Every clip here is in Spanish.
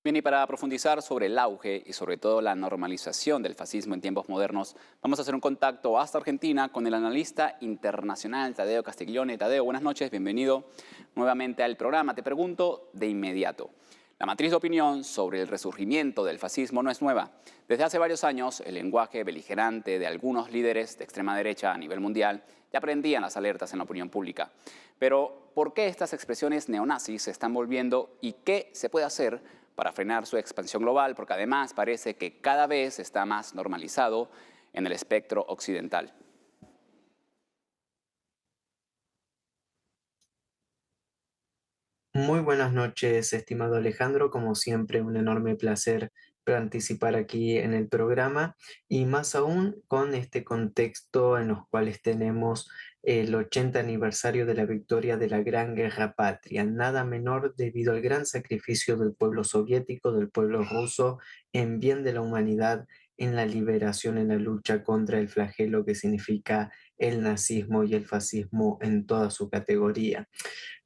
Bien, y para profundizar sobre el auge y sobre todo la normalización del fascismo en tiempos modernos, vamos a hacer un contacto hasta Argentina con el analista internacional Tadeo Castiglione. Tadeo, buenas noches, bienvenido nuevamente al programa. Te pregunto de inmediato. La matriz de opinión sobre el resurgimiento del fascismo no es nueva. Desde hace varios años, el lenguaje beligerante de algunos líderes de extrema derecha a nivel mundial ya prendían las alertas en la opinión pública. Pero, ¿por qué estas expresiones neonazis se están volviendo y qué se puede hacer para frenar su expansión global? Porque además parece que cada vez está más normalizado en el espectro occidental. Muy buenas noches, estimado Alejandro. Como siempre, un enorme placer participar aquí en el programa y más aún con este contexto en los cuales tenemos el 80 aniversario de la victoria de la Gran Guerra Patria, nada menor debido al gran sacrificio del pueblo soviético, del pueblo ruso, en bien de la humanidad, en la liberación, en la lucha contra el flagelo que significa el nazismo y el fascismo en toda su categoría.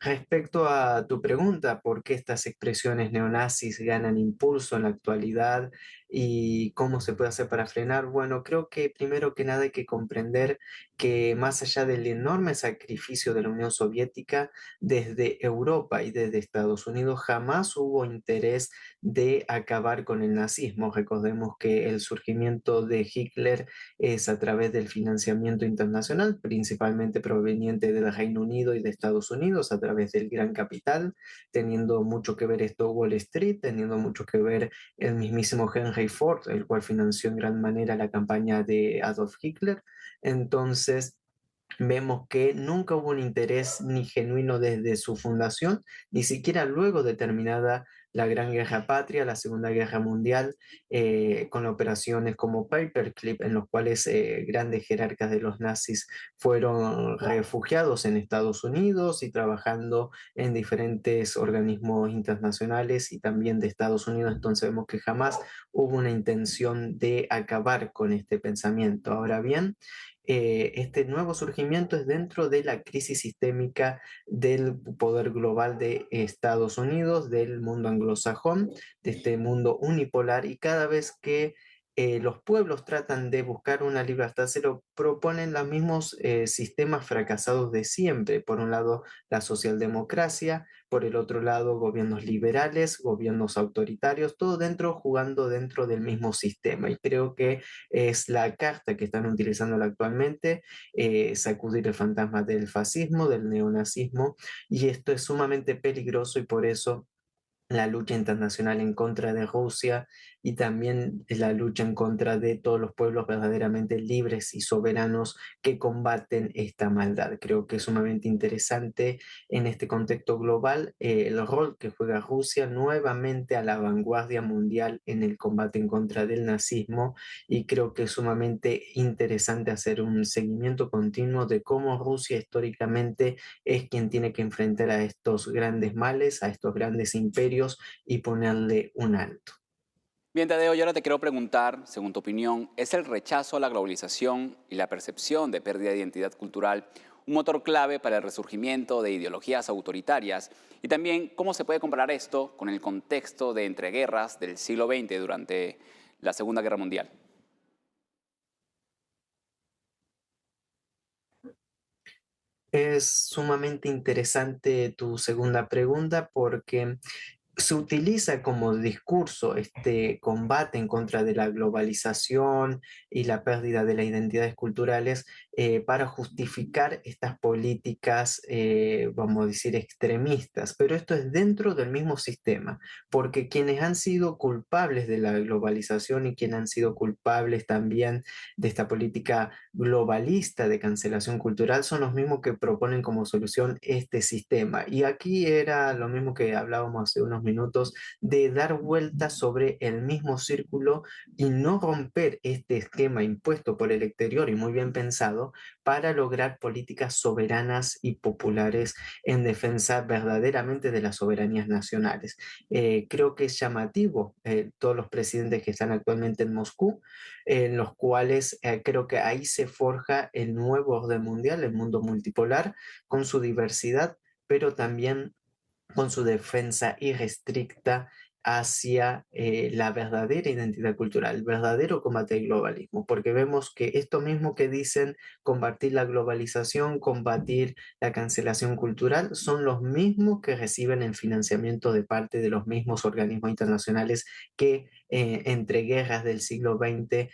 Respecto a tu pregunta, ¿por qué estas expresiones neonazis ganan impulso en la actualidad y cómo se puede hacer para frenar? Bueno, creo que primero que nada hay que comprender que más allá del enorme sacrificio de la Unión Soviética, desde Europa y desde Estados Unidos jamás hubo interés de acabar con el nazismo. Recordemos que el surgimiento de Hitler es a través del financiamiento internacional, principalmente proveniente del Reino Unido y de Estados Unidos, a través del gran capital, teniendo mucho que ver esto Wall Street, teniendo mucho que ver el mismísimo Henry Ford, el cual financió en gran manera la campaña de Adolf Hitler. Entonces, vemos que nunca hubo un interés ni genuino desde su fundación, ni siquiera luego de terminada la Gran Guerra Patria, la Segunda Guerra Mundial, con operaciones como Paperclip, en los cuales grandes jerarcas de los nazis fueron refugiados en Estados Unidos y trabajando en diferentes organismos internacionales y también de Estados Unidos. Entonces vemos que jamás hubo una intención de acabar con este pensamiento. Ahora bien, este nuevo surgimiento es dentro de la crisis sistémica del poder global de Estados Unidos, del mundo anglosajón, de este mundo unipolar, y cada vez que los pueblos tratan de buscar una libertad, se lo proponen los mismos sistemas fracasados de siempre. Por un lado, la socialdemocracia, por el otro lado, gobiernos liberales, gobiernos autoritarios, todo dentro, jugando dentro del mismo sistema. Y creo que es la carta que están utilizando actualmente, sacudir el fantasma del fascismo, del neonazismo, y esto es sumamente peligroso y por eso la lucha internacional en contra de Rusia y también la lucha en contra de todos los pueblos verdaderamente libres y soberanos que combaten esta maldad. Creo que es sumamente interesante en este contexto global el rol que juega Rusia nuevamente a la vanguardia mundial en el combate en contra del nazismo, y creo que es sumamente interesante hacer un seguimiento continuo de cómo Rusia históricamente es quien tiene que enfrentar a estos grandes males, a estos grandes imperios y ponerle un alto. Bien, Tadeo, yo ahora te quiero preguntar, según tu opinión, ¿es el rechazo a la globalización y la percepción de pérdida de identidad cultural un motor clave para el resurgimiento de ideologías autoritarias? Y también, ¿cómo se puede comparar esto con el contexto de entreguerras del siglo XX durante la Segunda Guerra Mundial? Es sumamente interesante tu segunda pregunta porque se utiliza como discurso este combate en contra de la globalización y la pérdida de las identidades culturales para justificar estas políticas, vamos a decir, extremistas. Pero esto es dentro del mismo sistema, porque quienes han sido culpables de la globalización y quienes han sido culpables también de esta política globalista de cancelación cultural son los mismos que proponen como solución este sistema. Y aquí era lo mismo que hablábamos hace unos minutos, de dar vueltas sobre el mismo círculo y no romper este esquema impuesto por el exterior y muy bien pensado para lograr políticas soberanas y populares en defensa verdaderamente de las soberanías nacionales. Creo que es llamativo todos los presidentes que están actualmente en Moscú, en los cuales creo que ahí se forja el nuevo orden mundial, el mundo multipolar, con su diversidad, pero también con su defensa irrestricta hacia la verdadera identidad cultural, el verdadero combate al globalismo, porque vemos que esto mismo que dicen combatir la globalización, combatir la cancelación cultural, son los mismos que reciben el financiamiento de parte de los mismos organismos internacionales que entre guerras del siglo XX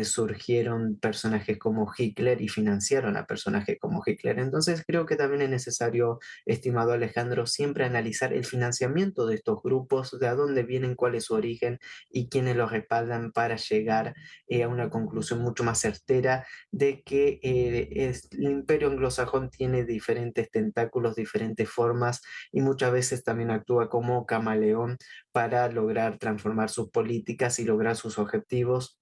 surgieron personajes como Hitler y financiaron a personajes como Hitler. Entonces creo que también es necesario, estimado Alejandro, siempre analizar el financiamiento de estos grupos, de a dónde vienen, cuál es su origen y quiénes los respaldan para llegar a una conclusión mucho más certera de que el imperio anglosajón tiene diferentes tentáculos, diferentes formas y muchas veces también actúa como camaleón para lograr transformar sus políticas y lograr sus objetivos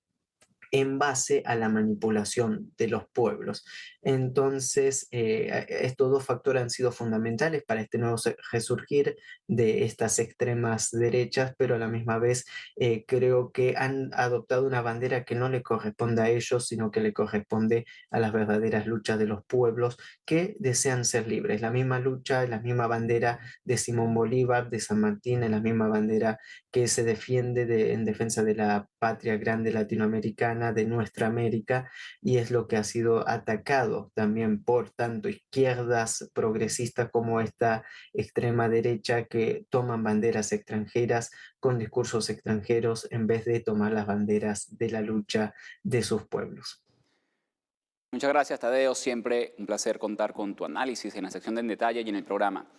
en base a la manipulación de los pueblos. Entonces, estos dos factores han sido fundamentales para este nuevo resurgir de estas extremas derechas, pero a la misma vez creo que han adoptado una bandera que no le corresponde a ellos, sino que le corresponde a las verdaderas luchas de los pueblos que desean ser libres. La misma lucha, la misma bandera de Simón Bolívar, de San Martín, es la misma bandera que se defiende en defensa de la patria grande latinoamericana, de nuestra América, y es lo que ha sido atacado también por tanto izquierdas progresistas como esta extrema derecha que toman banderas extranjeras con discursos extranjeros en vez de tomar las banderas de la lucha de sus pueblos. Muchas gracias, Tadeo. Siempre un placer contar con tu análisis en la sección de En Detalle y en el programa.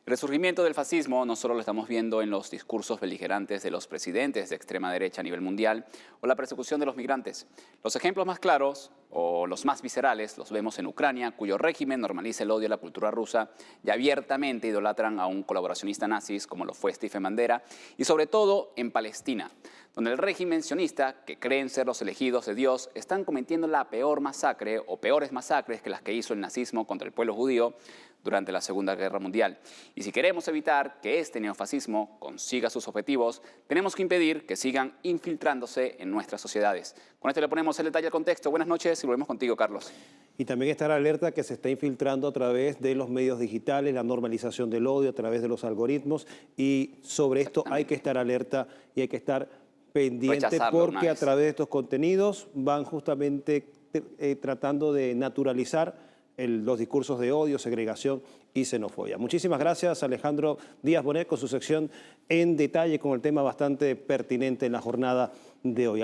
El resurgimiento del fascismo no solo lo estamos viendo en los discursos beligerantes de los presidentes de extrema derecha a nivel mundial o la persecución de los migrantes. Los ejemplos más claros o los más viscerales los vemos en Ucrania, cuyo régimen normaliza el odio a la cultura rusa y abiertamente idolatran a un colaboracionista nazi como lo fue Stephen Bandera, y sobre todo en Palestina, donde el régimen sionista, que creen ser los elegidos de Dios, están cometiendo la peor masacre o peores masacres que las que hizo el nazismo contra el pueblo judío durante la Segunda Guerra Mundial. Y si queremos evitar que este neofascismo consiga sus objetivos, tenemos que impedir que sigan infiltrándose en nuestras sociedades. Con esto le ponemos el detalle al contexto. Buenas noches y volvemos contigo, Carlos. Y también estar alerta que se está infiltrando a través de los medios digitales, la normalización del odio a través de los algoritmos, y sobre esto hay que estar alerta y hay que estar pendiente porque a través de estos contenidos van justamente tratando de naturalizar los discursos de odio, segregación y xenofobia. Muchísimas gracias, Alejandro Díaz Bonet, con su sección En Detalle, con el tema bastante pertinente en la jornada de hoy.